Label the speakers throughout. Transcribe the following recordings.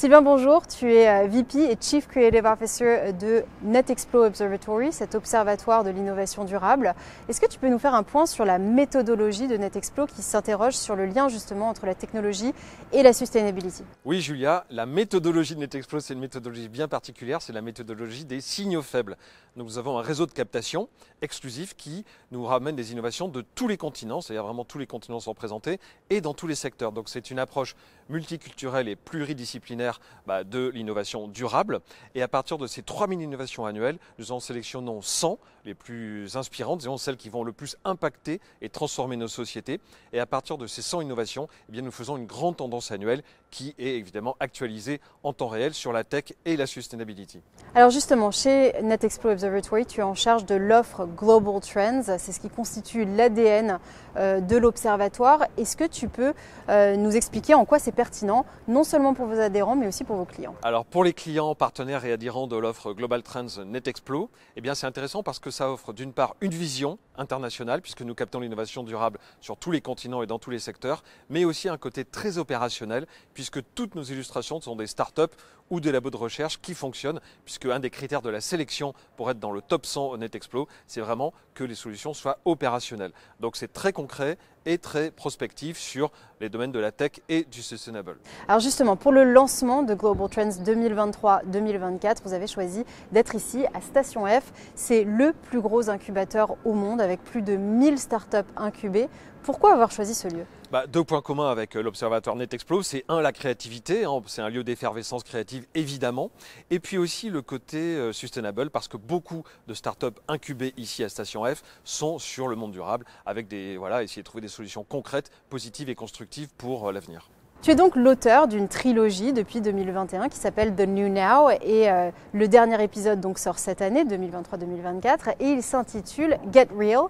Speaker 1: Sylvain, bonjour. Tu es VP et Chief Creative Officer de NetExplo Observatory, cet observatoire de l'innovation durable. Est-ce que tu peux nous faire un point sur la méthodologie de NetExplo qui s'interroge sur le lien justement entre la technologie et la sustainability?
Speaker 2: Oui Julia, la méthodologie de NetExplo, c'est une méthodologie bien particulière, c'est la méthodologie des signaux faibles. Donc nous avons un réseau de captation exclusif qui nous ramène des innovations de tous les continents, c'est-à-dire vraiment tous les continents sont représentés et dans tous les secteurs. Donc c'est une approche multiculturelle et pluridisciplinaire de l'innovation durable. Et à partir de ces 3000 innovations annuelles, nous en sélectionnons 100 les plus inspirantes, disons celles qui vont le plus impacter et transformer nos sociétés. Et à partir de ces 100 innovations, eh bien, nous faisons une grande tendance annuelle qui est évidemment actualisée en temps réel sur la tech et la sustainability.
Speaker 1: Alors justement, chez NetExplo Observatory, tu es en charge de l'offre Global Trends, c'est ce qui constitue l'ADN de l'observatoire. Est-ce que tu peux nous expliquer en quoi c'est pertinent, non seulement pour vos adhérents, mais aussi pour vos clients?
Speaker 2: Alors pour les clients, partenaires et adhérents de l'offre Global Trends NetExplo, eh bien c'est intéressant parce que ça offre d'une part une vision internationale, puisque nous captons l'innovation durable sur tous les continents et dans tous les secteurs, mais aussi un côté très opérationnel, puisque toutes nos illustrations sont des startups ou des labos de recherche qui fonctionnent, puisque un des critères de la sélection pour être dans le top 100 au NetExplo, c'est vraiment que les solutions soient opérationnelles. Donc c'est très concret et très prospectif sur les domaines de la tech et du sustainable.
Speaker 1: Alors justement, pour le lancement de Global Trends 2023-2024, vous avez choisi d'être ici à Station F. C'est le plus gros incubateur au monde avec plus de 1000 startups incubées. Pourquoi avoir choisi ce lieu?
Speaker 2: Deux points communs avec l'observatoire NetExplo, c'est la créativité, c'est un lieu d'effervescence créative évidemment, et puis aussi le côté sustainable parce que beaucoup de startups incubées ici à Station F sont sur le monde durable avec essayer de trouver des solutions concrètes, positives et constructives pour l'avenir.
Speaker 1: Tu es donc l'auteur d'une trilogie depuis 2021 qui s'appelle The New Now et le dernier épisode donc sort cette année, 2023-2024, et il s'intitule Get Real.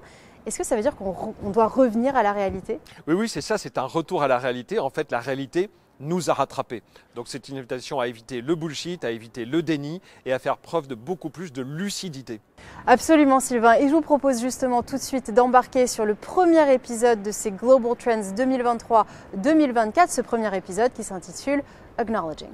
Speaker 1: Est-ce que ça veut dire qu'on doit revenir à la réalité?
Speaker 2: Oui, c'est ça, c'est un retour à la réalité. En fait, la réalité nous a rattrapés. Donc c'est une invitation à éviter le bullshit, à éviter le déni et à faire preuve de beaucoup plus de lucidité.
Speaker 1: Absolument Sylvain, et je vous propose justement tout de suite d'embarquer sur le premier épisode de ces Global Trends 2023-2024, ce premier épisode qui s'intitule Acknowledging.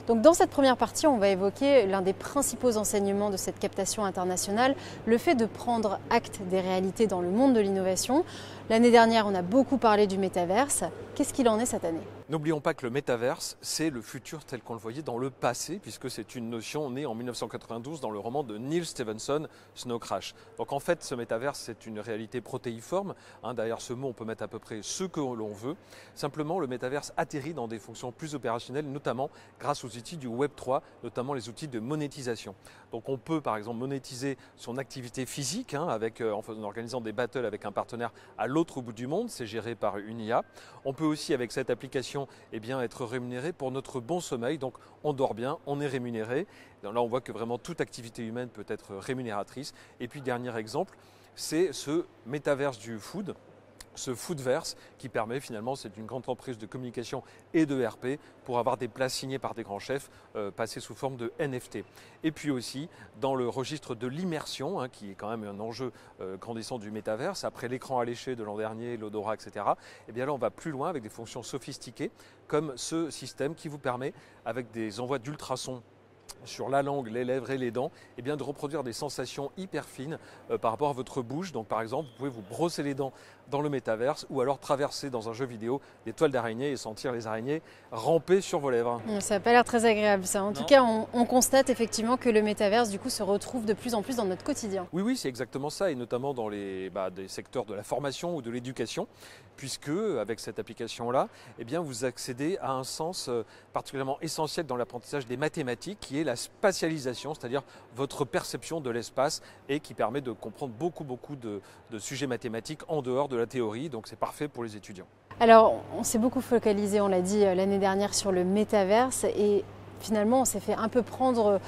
Speaker 1: Donc dans cette première partie, on va évoquer l'un des principaux enseignements de cette captation internationale, le fait de prendre acte des réalités dans le monde de l'innovation. L'année dernière, on a beaucoup parlé du métaverse. Qu'est-ce qu'il en est cette année?
Speaker 2: N'oublions pas que le métaverse, c'est le futur tel qu'on le voyait dans le passé, puisque c'est une notion née en 1992 dans le roman de Neil Stephenson, Snow Crash. Donc en fait, ce métaverse, c'est une réalité protéiforme. Derrière ce mot, on peut mettre à peu près ce que l'on veut. Simplement, le métaverse atterrit dans des fonctions plus opérationnelles, notamment grâce aux outils du Web 3, notamment les outils de monétisation. Donc on peut par exemple monétiser son activité physique en organisant des battles avec un partenaire à l'autre bout du monde, c'est géré par une IA. On peut aussi avec cette application être rémunéré pour notre bon sommeil, donc on dort bien, on est rémunéré. Là on voit que vraiment toute activité humaine peut être rémunératrice. Et puis dernier exemple, c'est ce métaverse du food. Ce Foodverse qui permet finalement, c'est une grande entreprise de communication et de RP pour avoir des plats signés par des grands chefs passés sous forme de NFT. Et puis aussi dans le registre de l'immersion, qui est quand même un enjeu grandissant du métaverse, après l'écran alléché de l'an dernier, l'odorat, etc. Et bien là on va plus loin avec des fonctions sophistiquées comme ce système qui vous permet avec des envois d'ultrasons sur la langue, les lèvres et les dents, de reproduire des sensations hyper fines par rapport à votre bouche. Donc par exemple, vous pouvez vous brosser les dents dans le métaverse ou alors traverser dans un jeu vidéo des toiles d'araignées et sentir les araignées ramper sur vos lèvres.
Speaker 1: Ça n'a pas l'air très agréable ça. En tout cas, on constate effectivement que le métaverse du coup se retrouve de plus en plus dans notre quotidien.
Speaker 2: Oui, c'est exactement ça, et notamment dans des secteurs de la formation ou de l'éducation, puisque avec cette application-là, vous accédez à un sens particulièrement essentiel dans l'apprentissage des mathématiques, qui est la spatialisation, c'est-à-dire votre perception de l'espace et qui permet de comprendre beaucoup de sujets mathématiques en dehors de la théorie, donc c'est parfait pour les étudiants.
Speaker 1: Alors, on s'est beaucoup focalisé, on l'a dit l'année dernière, sur le métaverse et finalement on s'est fait un peu prendre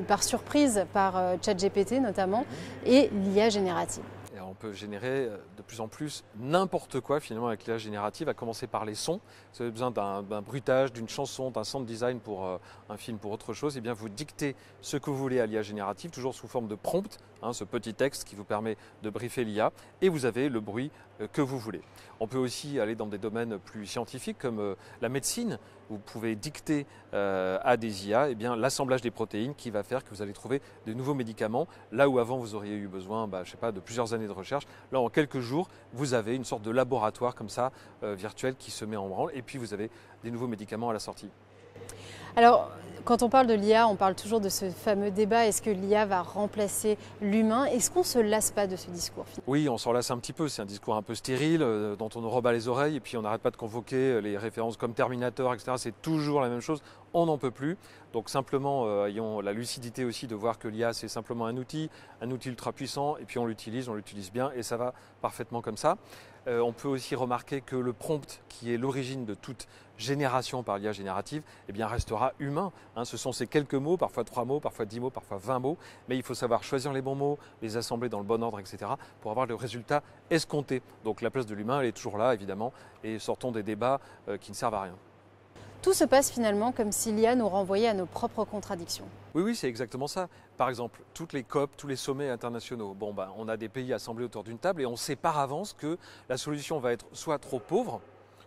Speaker 1: par surprise par ChatGPT notamment et l'IA générative.
Speaker 2: Et en peut générer de plus en plus n'importe quoi finalement avec l'IA générative, à commencer par les sons. Si vous avez besoin d'un bruitage, d'une chanson, d'un sound design pour un film, pour autre chose, et bien vous dictez ce que vous voulez à l'IA générative, toujours sous forme de prompt, ce petit texte qui vous permet de briefer l'IA, et vous avez le bruit que vous voulez. On peut aussi aller dans des domaines plus scientifiques comme la médecine. Vous pouvez dicter à des IA l'assemblage des protéines qui va faire que vous allez trouver de nouveaux médicaments. Là où avant vous auriez eu besoin je sais pas, de plusieurs années de recherche, là en quelques jours vous avez une sorte de laboratoire comme ça virtuel qui se met en branle et puis vous avez des nouveaux médicaments à la sortie.
Speaker 1: Alors, quand on parle de l'IA, on parle toujours de ce fameux débat, est-ce que l'IA va remplacer l'humain? Est-ce qu'on ne se lasse pas de ce discours finalement?
Speaker 2: Oui, on s'en lasse un petit peu, c'est un discours un peu stérile, dont on nous rebat les oreilles, et puis on n'arrête pas de convoquer les références comme Terminator, etc. C'est toujours la même chose, on n'en peut plus. Donc simplement, ayons la lucidité aussi de voir que l'IA c'est simplement un outil ultra puissant, et puis on l'utilise bien, et ça va parfaitement comme ça. On peut aussi remarquer que le prompt, qui est l'origine de toute génération par l'IA générative, restera humain. Ce sont ces quelques mots, parfois 3 mots, parfois 10 mots, parfois 20 mots, mais il faut savoir choisir les bons mots, les assembler dans le bon ordre, etc. pour avoir le résultat escompté. Donc la place de l'humain, elle est toujours là, évidemment, et sortons des débats qui ne servent à rien.
Speaker 1: Tout se passe finalement comme si l'IA nous renvoyait à nos propres contradictions.
Speaker 2: Oui, c'est exactement ça. Par exemple, toutes les COP, tous les sommets internationaux. On a des pays assemblés autour d'une table et on sait par avance que la solution va être soit trop pauvre,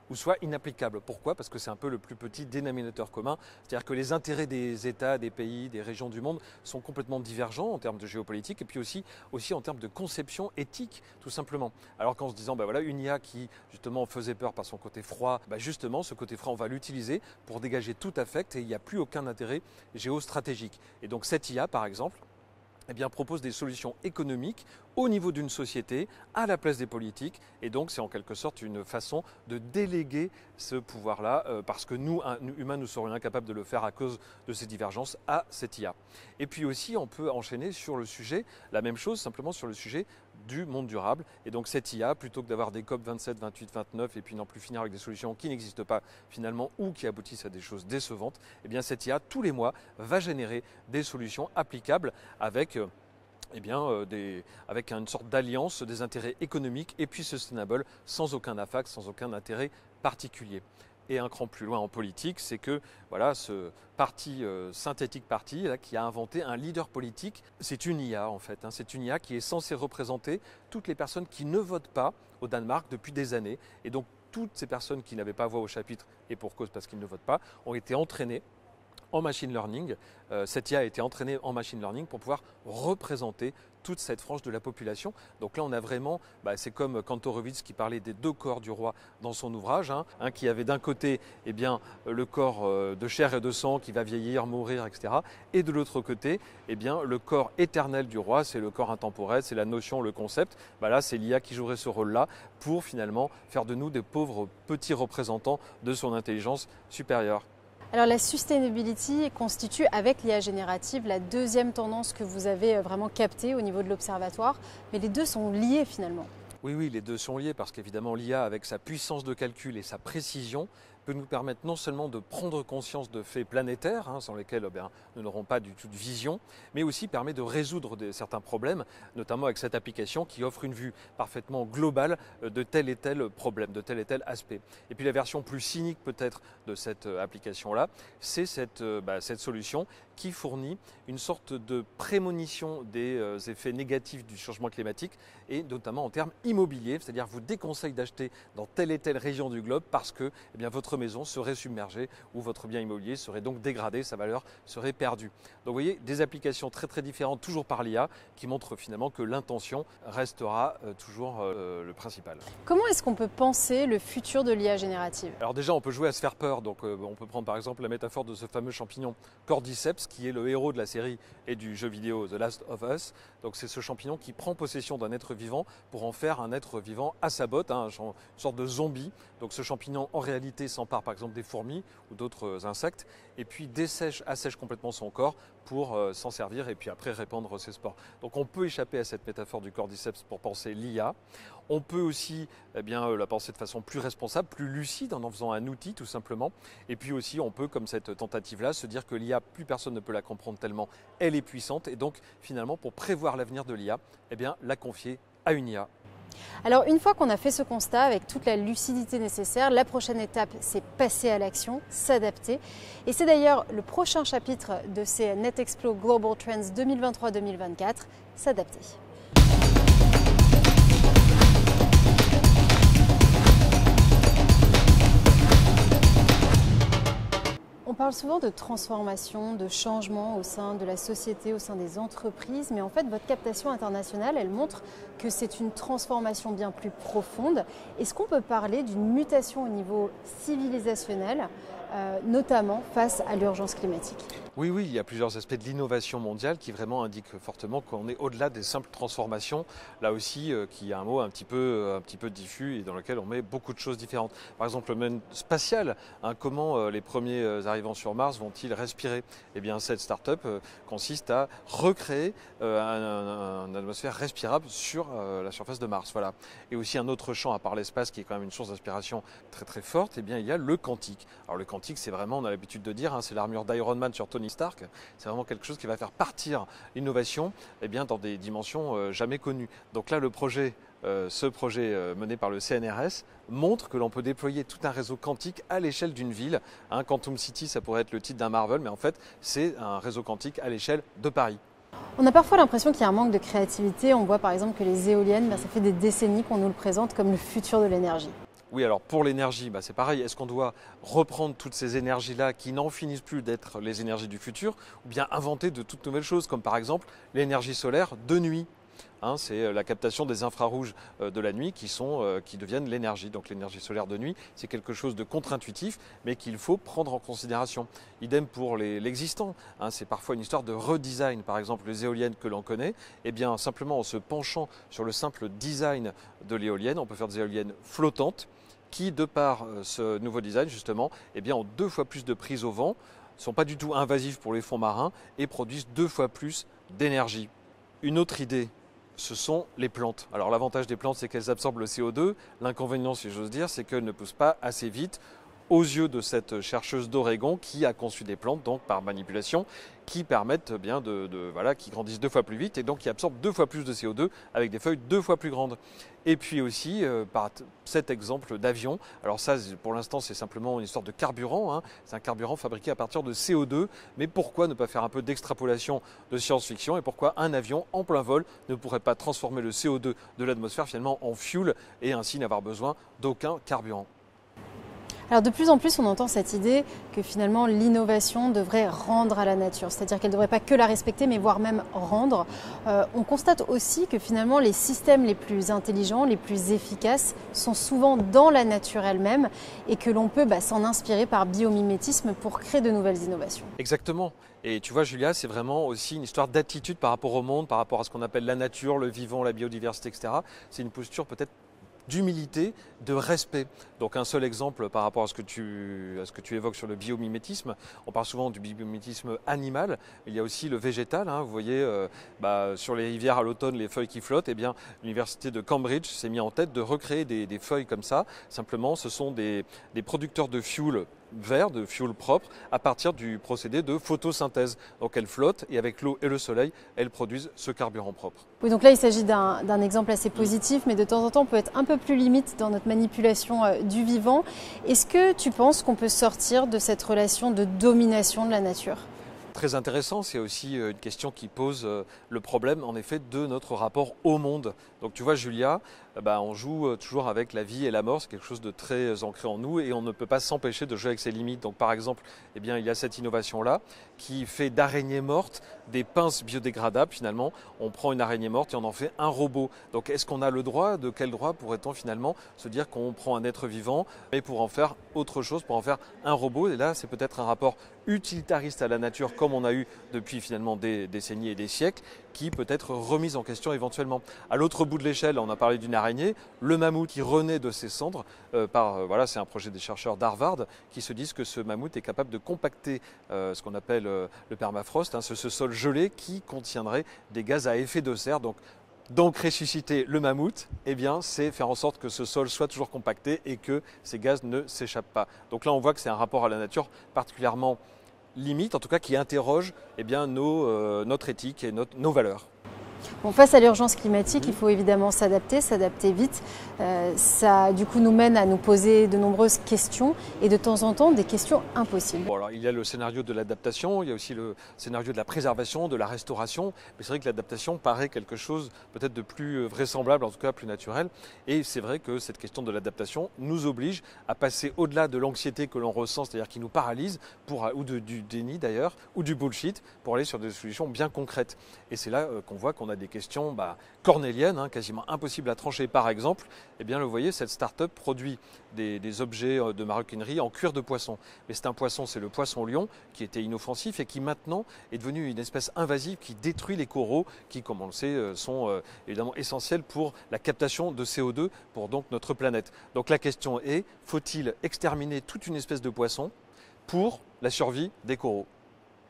Speaker 2: ou soit inapplicable. Pourquoi? Parce que c'est un peu le plus petit dénominateur commun. C'est-à-dire que les intérêts des États, des pays, des régions du monde sont complètement divergents en termes de géopolitique et puis aussi en termes de conception éthique, tout simplement. Alors qu'en se disant, une IA qui justement faisait peur par son côté froid, justement ce côté froid on va l'utiliser pour dégager tout affect et il n'y a plus aucun intérêt géostratégique. Et donc cette IA par exemple, propose des solutions économiques au niveau d'une société, à la place des politiques. Et donc, c'est en quelque sorte une façon de déléguer ce pouvoir-là, parce que nous, humains, nous serions incapables de le faire à cause de ces divergences à cette IA. Et puis aussi, on peut enchaîner sur le sujet, la même chose, simplement sur le sujet du monde durable. Et donc, cette IA, plutôt que d'avoir des COP 27, 28, 29, et puis n'en plus finir avec des solutions qui n'existent pas finalement ou qui aboutissent à des choses décevantes, cette IA, tous les mois, va générer des solutions applicables avec avec une sorte d'alliance des intérêts économiques et puis sustainable, sans aucun affect, sans aucun intérêt particulier. Et un cran plus loin en politique, c'est que ce parti, synthétique party, qui a inventé un leader politique, c'est une IA en fait. C'est une IA qui est censée représenter toutes les personnes qui ne votent pas au Danemark depuis des années. Et donc toutes ces personnes qui n'avaient pas voix au chapitre, et pour cause parce qu'ils ne votent pas, ont été entraînées en machine learning. Cette IA a été entraînée en machine learning pour pouvoir représenter toute cette frange de la population. Donc là, on a vraiment, c'est comme Kantorowicz qui parlait des 2 corps du roi dans son ouvrage, qui avait d'un côté le corps de chair et de sang qui va vieillir, mourir, etc. Et de l'autre côté, le corps éternel du roi, c'est le corps intemporel, c'est la notion, le concept. Là, c'est l'IA qui jouerait ce rôle-là pour finalement faire de nous des pauvres petits représentants de son intelligence supérieure.
Speaker 1: Alors la sustainability constitue avec l'IA générative la deuxième tendance que vous avez vraiment captée au niveau de l'observatoire, mais les deux sont liés finalement.
Speaker 2: Oui, les deux sont liés parce qu'évidemment l'IA avec sa puissance de calcul et sa précision peut nous permettre non seulement de prendre conscience de faits planétaires, sans lesquels nous n'aurons pas du tout de vision, mais aussi permet de résoudre certains problèmes, notamment avec cette application qui offre une vue parfaitement globale de tel et tel problème, de tel et tel aspect. Et puis la version plus cynique peut-être de cette application-là, c'est cette solution qui fournit une sorte de prémonition des effets négatifs du changement climatique et notamment en termes immobiliers, c'est-à-dire vous déconseille d'acheter dans telle et telle région du globe parce que votre maison serait submergée ou votre bien immobilier serait donc dégradé, sa valeur serait perdue. Donc vous voyez, des applications très très différentes toujours par l'IA qui montrent finalement que l'intention restera toujours le principal.
Speaker 1: Comment est-ce qu'on peut penser le futur de l'IA générative?
Speaker 2: Alors déjà, on peut jouer à se faire peur. Donc on peut prendre par exemple la métaphore de ce fameux champignon Cordyceps qui est le héros de la série et du jeu vidéo The Last of Us. Donc c'est ce champignon qui prend possession d'un être vivant pour en faire un être vivant à sa botte, une sorte de zombie. Donc ce champignon en réalité s'empare par exemple des fourmis ou d'autres insectes et puis assèche complètement son corps pour s'en servir et puis après répandre ses spores. Donc on peut échapper à cette métaphore du cordyceps pour penser l'IA. On peut aussi la penser de façon plus responsable, plus lucide en faisant un outil tout simplement. Et puis aussi on peut, comme cette tentative-là, se dire que l'IA, plus personne ne peut la comprendre tellement elle est puissante et donc finalement pour prévoir l'avenir de l'IA, la confier à une IA.
Speaker 1: Alors une fois qu'on a fait ce constat avec toute la lucidité nécessaire, la prochaine étape c'est passer à l'action, s'adapter. Et c'est d'ailleurs le prochain chapitre de ces NetExplo Global Trends 2023-2024, s'adapter. On parle souvent de transformation, de changement au sein de la société, au sein des entreprises, mais en fait votre captation internationale, elle montre que c'est une transformation bien plus profonde. Est-ce qu'on peut parler d'une mutation au niveau civilisationnel, notamment face à l'urgence climatique ?
Speaker 2: Oui, il y a plusieurs aspects de l'innovation mondiale qui vraiment indiquent fortement qu'on est au-delà des simples transformations. Là aussi, qui est un mot un petit peu diffus et dans lequel on met beaucoup de choses différentes. Par exemple, le domaine spatial, comment les premiers arrivants sur Mars vont-ils respirer ? Eh bien, cette start-up consiste à recréer une atmosphère respirable sur la surface de Mars. Voilà. Et aussi un autre champ, à part l'espace, qui est quand même une source d'inspiration très très forte, eh bien, il y a le quantique. Alors le quantique, c'est vraiment, on a l'habitude de dire, c'est l'armure d'Iron Man sur Tony Stark. C'est vraiment quelque chose qui va faire partir l'innovation dans des dimensions jamais connues. Donc là, ce projet mené par le CNRS montre que l'on peut déployer tout un réseau quantique à l'échelle d'une ville. Quantum City, ça pourrait être le titre d'un Marvel, mais en fait, c'est un réseau quantique à l'échelle de Paris.
Speaker 1: On a parfois l'impression qu'il y a un manque de créativité. On voit par exemple que les éoliennes, ça fait des décennies qu'on nous le présente comme le futur de l'énergie.
Speaker 2: Oui, alors pour l'énergie, c'est pareil. Est-ce qu'on doit reprendre toutes ces énergies-là qui n'en finissent plus d'être les énergies du futur, ou bien inventer de toutes nouvelles choses, comme par exemple l'énergie solaire de nuit ? C'est la captation des infrarouges de la nuit qui deviennent l'énergie. Donc l'énergie solaire de nuit, c'est quelque chose de contre-intuitif, mais qu'il faut prendre en considération. Idem pour l'existant. C'est parfois une histoire de redesign. Par exemple, les éoliennes que l'on connaît, simplement en se penchant sur le simple design de l'éolienne, on peut faire des éoliennes flottantes qui, de par ce nouveau design, justement, ont 2 fois plus de prise au vent, ne sont pas du tout invasifs pour les fonds marins et produisent 2 fois plus d'énergie. Une autre idée, ce sont les plantes. Alors l'avantage des plantes, c'est qu'elles absorbent le CO2. L'inconvénient, si j'ose dire, c'est qu'elles ne poussent pas assez vite aux yeux de cette chercheuse d'Oregon qui a conçu des plantes, donc par manipulation, qui permettent qui grandissent 2 fois plus vite et donc qui absorbent 2 fois plus de CO2 avec des feuilles 2 fois plus grandes. Et puis aussi, par cet exemple d'avion, alors ça pour l'instant c'est simplement une histoire de carburant, c'est un carburant fabriqué à partir de CO2, mais pourquoi ne pas faire un peu d'extrapolation de science-fiction et pourquoi un avion en plein vol ne pourrait pas transformer le CO2 de l'atmosphère finalement en fuel et ainsi n'avoir besoin d'aucun carburant ?
Speaker 1: Alors de plus en plus, on entend cette idée que finalement l'innovation devrait rendre à la nature, c'est-à-dire qu'elle ne devrait pas que la respecter, mais voire même rendre. On constate aussi que finalement les systèmes les plus intelligents, les plus efficaces sont souvent dans la nature elle-même et que l'on peut s'en inspirer par biomimétisme pour créer de nouvelles innovations.
Speaker 2: Exactement. Et tu vois Julia, c'est vraiment aussi une histoire d'attitude par rapport au monde, par rapport à ce qu'on appelle la nature, le vivant, la biodiversité, etc. C'est une posture peut-être d'humilité, de respect. Donc un seul exemple par rapport à ce que tu évoques sur le biomimétisme. On parle souvent du biomimétisme animal. Il y a aussi le végétal. Vous voyez sur les rivières à l'automne, les feuilles qui flottent. L'université de Cambridge s'est mis en tête de recréer des feuilles comme ça. Simplement, ce sont des producteurs de fuel vert, de fuel propre, à partir du procédé de photosynthèse. Donc elles flottent et avec l'eau et le soleil, elles produisent ce carburant propre.
Speaker 1: Oui, donc là il s'agit d'un exemple assez positif, mais de temps en temps on peut être un peu plus limite dans notre manipulation du vivant. Est-ce que tu penses qu'on peut sortir de cette relation de domination de la nature ?
Speaker 2: Très intéressant, c'est aussi une question qui pose le problème en effet de notre rapport au monde. Donc tu vois Julia, on joue toujours avec la vie et la mort, c'est quelque chose de très ancré en nous et on ne peut pas s'empêcher de jouer avec ses limites. Donc par exemple, il y a cette innovation-là qui fait d'araignées mortes des pinces biodégradables finalement. On prend une araignée morte et on en fait un robot. Donc est-ce qu'on a le droit, de quel droit pourrait-on finalement se dire qu'on prend un être vivant mais pour en faire autre chose, pour en faire un robot? Et là c'est peut-être un rapport utilitariste à la nature comme on a eu depuis finalement des décennies et des siècles qui peut être remise en question éventuellement. À l'autre bout de l'échelle, on a parlé d'une araignée, le mammouth qui renaît de ses cendres, c'est un projet des chercheurs d'Harvard qui se disent que ce mammouth est capable de compacter ce qu'on appelle le permafrost, ce sol gelé qui contiendrait des gaz à effet de serre. Donc ressusciter le mammouth, c'est faire en sorte que ce sol soit toujours compacté et que ces gaz ne s'échappent pas. Donc là, on voit que c'est un rapport à la nature particulièrement limite, en tout cas qui interroge notre éthique et nos valeurs.
Speaker 1: Bon, face à l'urgence climatique, il faut évidemment s'adapter vite. Ça, du coup, nous mène à nous poser de nombreuses questions et de temps en temps des questions impossibles.
Speaker 2: Bon, alors, il y a le scénario de l'adaptation, il y a aussi le scénario de la préservation, de la restauration. Mais c'est vrai que l'adaptation paraît quelque chose peut-être de plus vraisemblable, en tout cas plus naturel. Et c'est vrai que cette question de l'adaptation nous oblige à passer au-delà de l'anxiété que l'on ressent, c'est-à-dire qui nous paralyse, ou du déni d'ailleurs, ou du bullshit, pour aller sur des solutions bien concrètes. Et c'est là qu'on voit qu'on a des questions cornéliennes, quasiment impossibles à trancher. Par exemple, eh bien, vous voyez, cette start-up produit des objets de maroquinerie en cuir de poisson. Mais c'est un poisson, c'est le poisson lion, qui était inoffensif et qui maintenant est devenu une espèce invasive qui détruit les coraux, qui, comme on le sait, sont évidemment essentiels pour la captation de CO2 pour donc notre planète. Donc la question est, faut-il exterminer toute une espèce de poisson pour la survie des coraux?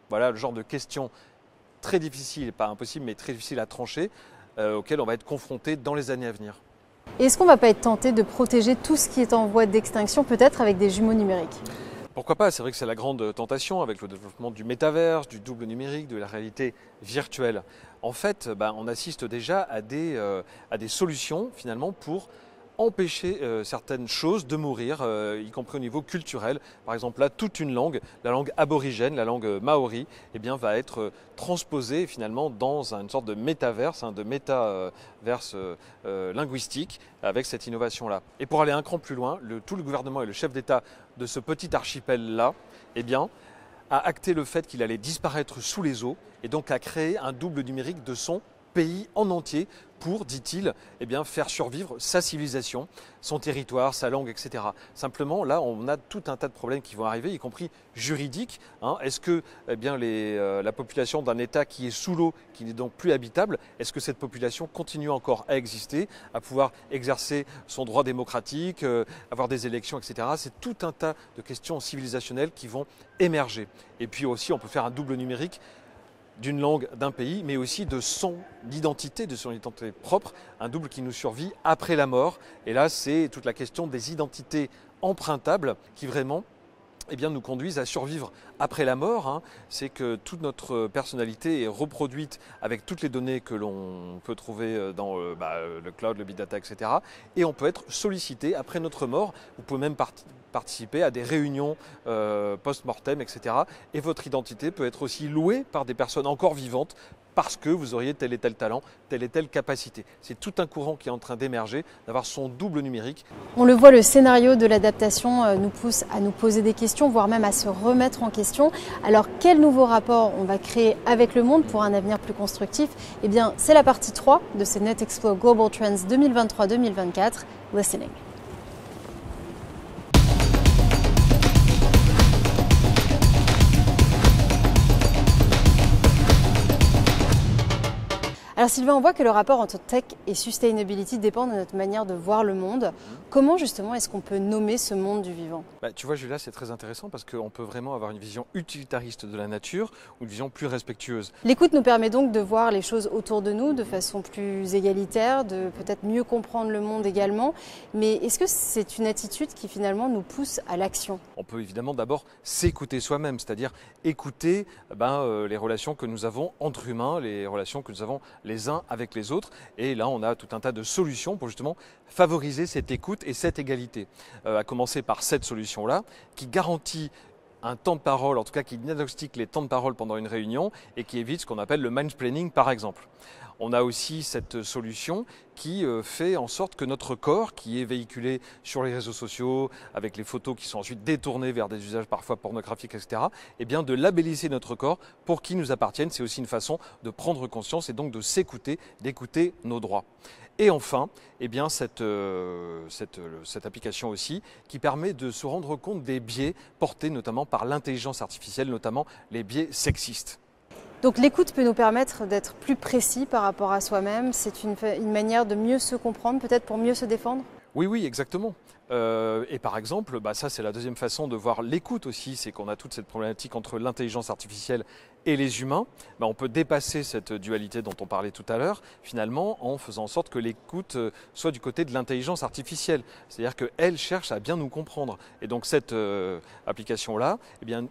Speaker 2: Voilà le genre de questions très difficile, pas impossible, mais très difficile à trancher, auquel on va être confronté dans les années à venir.
Speaker 1: Est-ce qu'on ne va pas être tenté de protéger tout ce qui est en voie d'extinction, peut-être avec des jumeaux numériques?
Speaker 2: Pourquoi pas? C'est vrai que c'est la grande tentation avec le développement du métaverse, du double numérique, de la réalité virtuelle. En fait, on assiste déjà à des solutions finalement pour empêcher certaines choses de mourir, y compris au niveau culturel. Par exemple, là, toute une langue, la langue aborigène, la langue maori, va être transposée finalement dans une sorte de métaverse, de métaverse linguistique avec cette innovation-là. Et pour aller un cran plus loin, tout le gouvernement et le chef d'État de ce petit archipel-là, a acté le fait qu'il allait disparaître sous les eaux et donc a créé un double numérique de son pays en entier pour, dit-il, faire survivre sa civilisation, son territoire, sa langue, etc. Simplement, là, on a tout un tas de problèmes qui vont arriver, y compris juridiques. Est-ce que la population d'un État qui est sous l'eau, qui n'est donc plus habitable, est-ce que cette population continue encore à exister, à pouvoir exercer son droit démocratique, avoir des élections, etc. C'est tout un tas de questions civilisationnelles qui vont émerger. Et puis aussi, on peut faire un double numérique d'une langue d'un pays, mais aussi de son identité propre, un double qui nous survit après la mort. Et là, c'est toute la question des identités empruntables qui vraiment nous conduisent à survivre après la mort. C'est que toute notre personnalité est reproduite avec toutes les données que l'on peut trouver dans le cloud, le big data, etc. Et on peut être sollicité après notre mort. Vous pouvez même participer à des réunions post-mortem, etc. Et votre identité peut être aussi louée par des personnes encore vivantes parce que vous auriez tel et tel talent, telle et telle capacité. C'est tout un courant qui est en train d'émerger, d'avoir son double numérique.
Speaker 1: On le voit, le scénario de l'adaptation nous pousse à nous poser des questions, voire même à se remettre en question. Alors, quel nouveau rapport on va créer avec le monde pour un avenir plus constructif? C'est la partie 3 de ces NetExplo Global Trends 2023-2024. Listening. Alors Sylvain, on voit que le rapport entre tech et sustainability dépend de notre manière de voir le monde. Comment justement est-ce qu'on peut nommer ce monde du vivant?
Speaker 2: Tu vois Julia, c'est très intéressant parce qu'on peut vraiment avoir une vision utilitariste de la nature ou une vision plus respectueuse.
Speaker 1: L'écoute nous permet donc de voir les choses autour de nous de façon plus égalitaire, de peut-être mieux comprendre le monde également. Mais est-ce que c'est une attitude qui finalement nous pousse à l'action?
Speaker 2: On peut évidemment d'abord s'écouter soi-même, c'est-à-dire écouter les relations que nous avons entre humains, les relations que nous avons les uns avec les autres. Et là, on a tout un tas de solutions pour justement favoriser cette écoute et cette égalité. À commencer par cette solution-là, qui garantit un temps de parole, en tout cas qui diagnostique les temps de parole pendant une réunion et qui évite ce qu'on appelle le mansplaining par exemple. On a aussi cette solution qui fait en sorte que notre corps, qui est véhiculé sur les réseaux sociaux, avec les photos qui sont ensuite détournées vers des usages parfois pornographiques, etc., de labelliser notre corps pour qu'il nous appartienne. C'est aussi une façon de prendre conscience et donc de s'écouter, d'écouter nos droits. Et enfin, cette application aussi qui permet de se rendre compte des biais portés notamment par l'intelligence artificielle, notamment les biais sexistes.
Speaker 1: Donc l'écoute peut nous permettre d'être plus précis par rapport à soi-même. C'est une manière de mieux se comprendre, peut-être pour mieux se défendre?
Speaker 2: Oui, exactement. Et par exemple, ça c'est la deuxième façon de voir l'écoute aussi, c'est qu'on a toute cette problématique entre l'intelligence artificielle et les humains. On peut dépasser cette dualité dont on parlait tout à l'heure, finalement, en faisant en sorte que l'écoute soit du côté de l'intelligence artificielle. C'est-à-dire qu'elle cherche à bien nous comprendre. Et donc cette application-là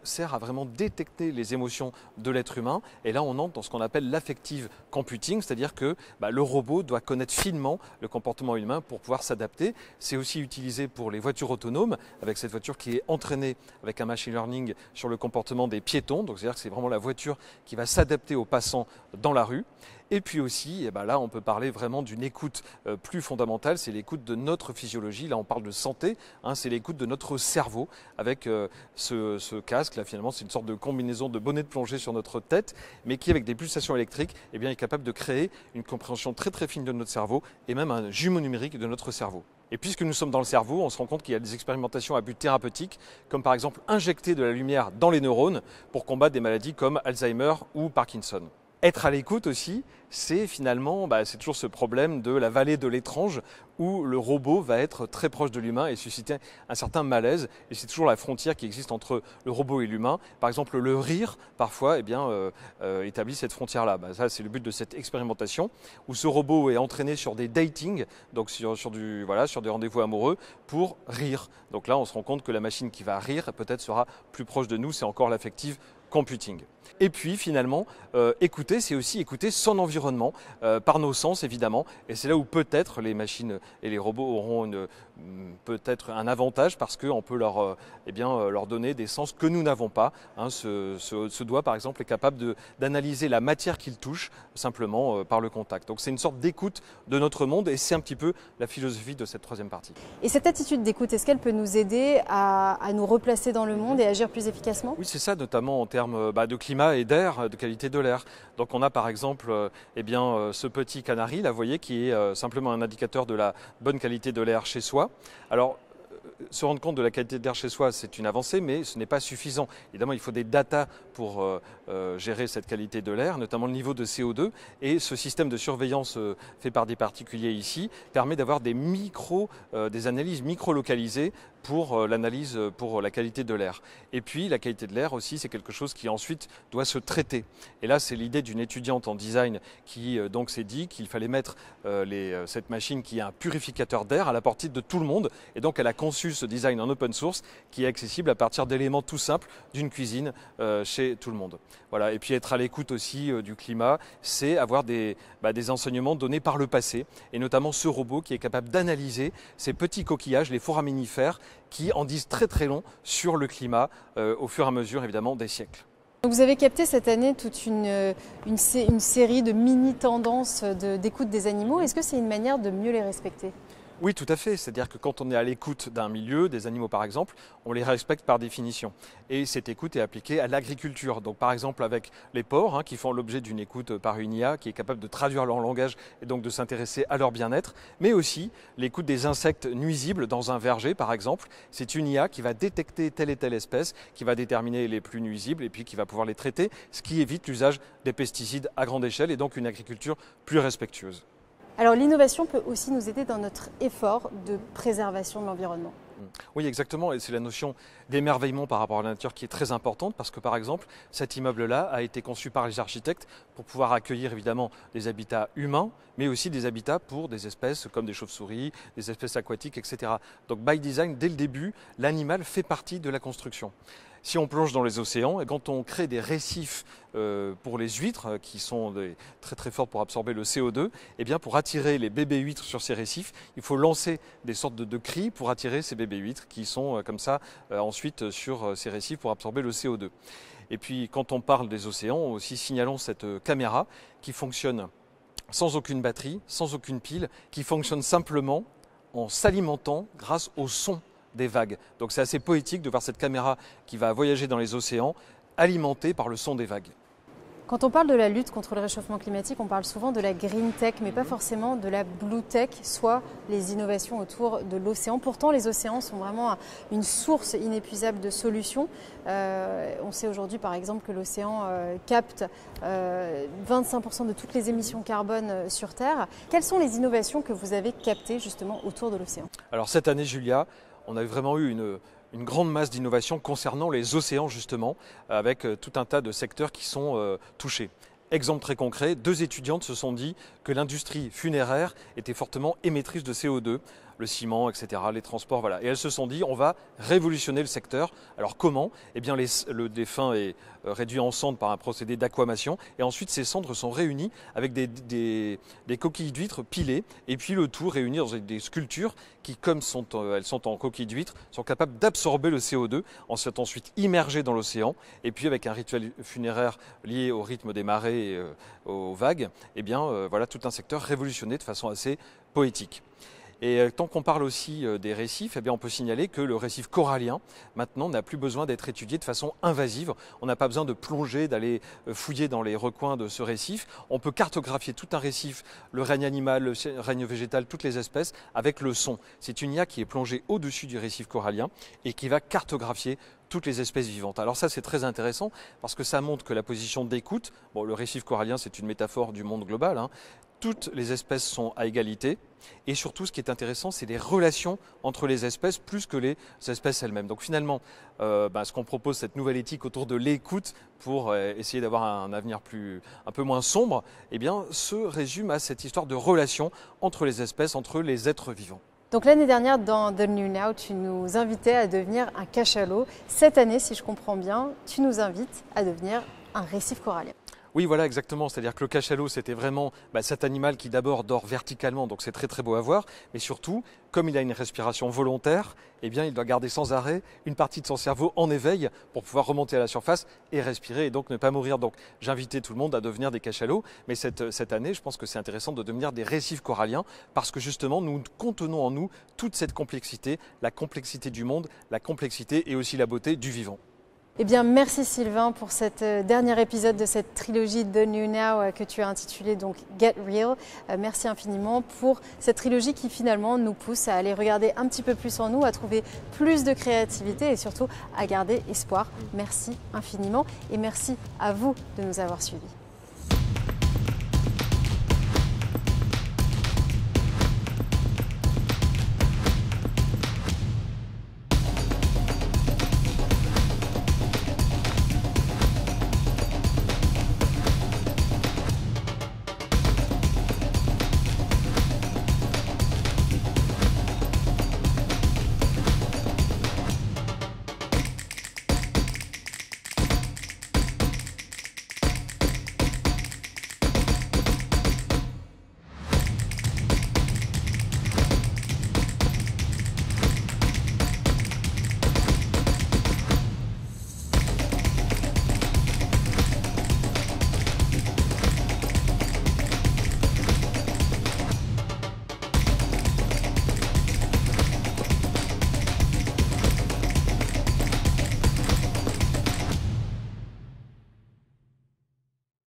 Speaker 2: sert à vraiment détecter les émotions de l'être humain. Et là, on entre dans ce qu'on appelle l'affective computing, c'est-à-dire que le robot doit connaître finement le comportement humain pour pouvoir s'adapter. C'est aussi utilisé pour les voitures autonomes, avec cette voiture qui est entraînée avec un machine learning sur le comportement des piétons. Donc c'est-à-dire que c'est vraiment la voiture qui va s'adapter aux passants dans la rue. Et puis aussi, là, on peut parler vraiment d'une écoute plus fondamentale, c'est l'écoute de notre physiologie. Là, on parle de santé, c'est l'écoute de notre cerveau avec ce casque. Là, finalement, c'est une sorte de combinaison de bonnet de plongée sur notre tête, mais qui, avec des pulsations électriques, est capable de créer une compréhension très très fine de notre cerveau et même un jumeau numérique de notre cerveau. Et puisque nous sommes dans le cerveau, on se rend compte qu'il y a des expérimentations à but thérapeutique, comme par exemple injecter de la lumière dans les neurones pour combattre des maladies comme Alzheimer ou Parkinson. Être à l'écoute aussi, c'est finalement, c'est toujours ce problème de la vallée de l'étrange où le robot va être très proche de l'humain et susciter un certain malaise. Et c'est toujours la frontière qui existe entre le robot et l'humain. Par exemple, le rire, parfois, établit cette frontière-là. Ça, c'est le but de cette expérimentation où ce robot est entraîné sur des datings, donc sur des rendez-vous amoureux pour rire. Donc là, on se rend compte que la machine qui va rire peut-être sera plus proche de nous. C'est encore l'affective computing. Et puis finalement, écouter, c'est aussi écouter son environnement par nos sens évidemment. Et c'est là où peut-être les machines et les robots auront peut-être un avantage parce qu'on peut leur donner des sens que nous n'avons pas. Ce doigt par exemple est capable d'analyser la matière qu'il touche simplement par le contact. Donc c'est une sorte d'écoute de notre monde et c'est un petit peu la philosophie de cette troisième partie.
Speaker 1: Et cette attitude d'écoute, est-ce qu'elle peut nous aider à nous replacer dans le monde et agir plus efficacement?
Speaker 2: Oui, c'est ça, notamment en termes de climat et d'air, de qualité de l'air. Donc on a par exemple ce petit canari, là, vous voyez, qui est simplement un indicateur de la bonne qualité de l'air chez soi. Alors, se rendre compte de la qualité de l'air chez soi, c'est une avancée, mais ce n'est pas suffisant. Évidemment, il faut des datas pour gérer cette qualité de l'air, notamment le niveau de CO2. Et ce système de surveillance fait par des particuliers ici permet d'avoir des analyses micro-localisées pour l'analyse pour la qualité de l'air. Et puis la qualité de l'air aussi, c'est quelque chose qui ensuite doit se traiter. Et là, c'est l'idée d'une étudiante en design qui donc s'est dit qu'il fallait mettre cette machine qui est un purificateur d'air à la portée de tout le monde. Et donc elle a conçu ce design en open source qui est accessible à partir d'éléments tout simples d'une cuisine chez tout le monde. Voilà. Et puis être à l'écoute aussi du climat, c'est avoir des enseignements donnés par le passé, et notamment ce robot qui est capable d'analyser ces petits coquillages, les foraminifères, qui en disent très très long sur le climat au fur et à mesure évidemment des siècles.
Speaker 1: Donc vous avez capté cette année toute une série de mini-tendances d'écoute des animaux. Est-ce que c'est une manière de mieux les respecter ?
Speaker 2: Oui, tout à fait. C'est-à-dire que quand on est à l'écoute d'un milieu, des animaux par exemple, on les respecte par définition. Et cette écoute est appliquée à l'agriculture. Donc par exemple avec les porcs qui font l'objet d'une écoute par une IA qui est capable de traduire leur langage et donc de s'intéresser à leur bien-être. Mais aussi l'écoute des insectes nuisibles dans un verger par exemple. C'est une IA qui va détecter telle et telle espèce, qui va déterminer les plus nuisibles et puis qui va pouvoir les traiter, ce qui évite l'usage des pesticides à grande échelle et donc une agriculture plus respectueuse.
Speaker 1: Alors l'innovation peut aussi nous aider dans notre effort de préservation de l'environnement.
Speaker 2: Oui, exactement. Et c'est la notion d'émerveillement par rapport à la nature qui est très importante parce que, par exemple, cet immeuble-là a été conçu par les architectes pour pouvoir accueillir évidemment des habitats humains, mais aussi des habitats pour des espèces comme des chauves-souris, des espèces aquatiques, etc. Donc, by design, dès le début, l'animal fait partie de la construction. Si on plonge dans les océans et quand on crée des récifs pour les huîtres qui sont très très fortes pour absorber le CO2, eh bien pour attirer les bébés huîtres sur ces récifs, il faut lancer des sortes de cris pour attirer ces bébés huîtres qui sont comme ça ensuite sur ces récifs pour absorber le CO2. Et puis quand on parle des océans, aussi signalons cette caméra qui fonctionne sans aucune batterie, sans aucune pile, qui fonctionne simplement en s'alimentant grâce au son des vagues. Donc c'est assez poétique de voir cette caméra qui va voyager dans les océans alimentée par le son des vagues.
Speaker 1: Quand on parle de la lutte contre le réchauffement climatique, on parle souvent de la green tech, mais pas forcément de la blue tech, soit les innovations autour de l'océan. Pourtant, les océans sont vraiment une source inépuisable de solutions. On sait aujourd'hui, par exemple, que l'océan capte 25% de toutes les émissions carbone sur Terre. Quelles sont les innovations que vous avez captées justement autour de l'océan ?
Speaker 2: Alors cette année, Julia, on a vraiment eu une grande masse d'innovation concernant les océans justement, avec tout un tas de secteurs qui sont touchés. Exemple très concret, 2 étudiantes se sont dit que l'industrie funéraire était fortement émettrice de CO2, le ciment, etc., les transports, voilà. Et elles se sont dit, on va révolutionner le secteur. Alors comment? Eh bien, le défunt est réduit en cendres par un procédé d'aquamation, et ensuite ces cendres sont réunies avec des coquilles d'huîtres pilées, et puis le tout réuni dans des sculptures qui, comme elles sont en coquilles d'huîtres, sont capables d'absorber le CO2, ensuite immergées dans l'océan, et puis avec un rituel funéraire lié au rythme des marées et aux vagues, eh bien voilà tout un secteur révolutionné de façon assez poétique. Et tant qu'on parle aussi des récifs, eh bien on peut signaler que le récif corallien, maintenant, n'a plus besoin d'être étudié de façon invasive. On n'a pas besoin de plonger, d'aller fouiller dans les recoins de ce récif. On peut cartographier tout un récif, le règne animal, le règne végétal, toutes les espèces, avec le son. C'est une IA qui est plongée au-dessus du récif corallien et qui va cartographier toutes les espèces vivantes. Alors ça, c'est très intéressant parce que ça montre que la position d'écoute, bon, le récif corallien, c'est une métaphore du monde global, hein, toutes les espèces sont à égalité, et surtout ce qui est intéressant, c'est les relations entre les espèces plus que les espèces elles-mêmes. Donc finalement, ce qu'on propose, cette nouvelle éthique autour de l'écoute pour essayer d'avoir un avenir un peu moins sombre, eh bien, se résume à cette histoire de relation entre les espèces, entre les êtres vivants.
Speaker 1: Donc l'année dernière, dans The New Now, tu nous invitais à devenir un cachalot. Cette année, si je comprends bien, tu nous invites à devenir un récif corallien.
Speaker 2: Oui, voilà, exactement. C'est-à-dire que le cachalot, c'était vraiment cet animal qui d'abord dort verticalement, donc c'est très très beau à voir, mais surtout, comme il a une respiration volontaire, eh bien, il doit garder sans arrêt une partie de son cerveau en éveil pour pouvoir remonter à la surface et respirer et donc ne pas mourir. Donc j'invitais tout le monde à devenir des cachalots, mais cette année, je pense que c'est intéressant de devenir des récifs coralliens parce que justement, nous contenons en nous toute cette complexité, la complexité du monde, la complexité et aussi la beauté du vivant.
Speaker 1: Eh bien, merci Sylvain pour cet dernier épisode de cette trilogie The New Now que tu as intitulée donc Get Real. Merci infiniment pour cette trilogie qui finalement nous pousse à aller regarder un petit peu plus en nous, à trouver plus de créativité et surtout à garder espoir. Merci infiniment et merci à vous de nous avoir suivis.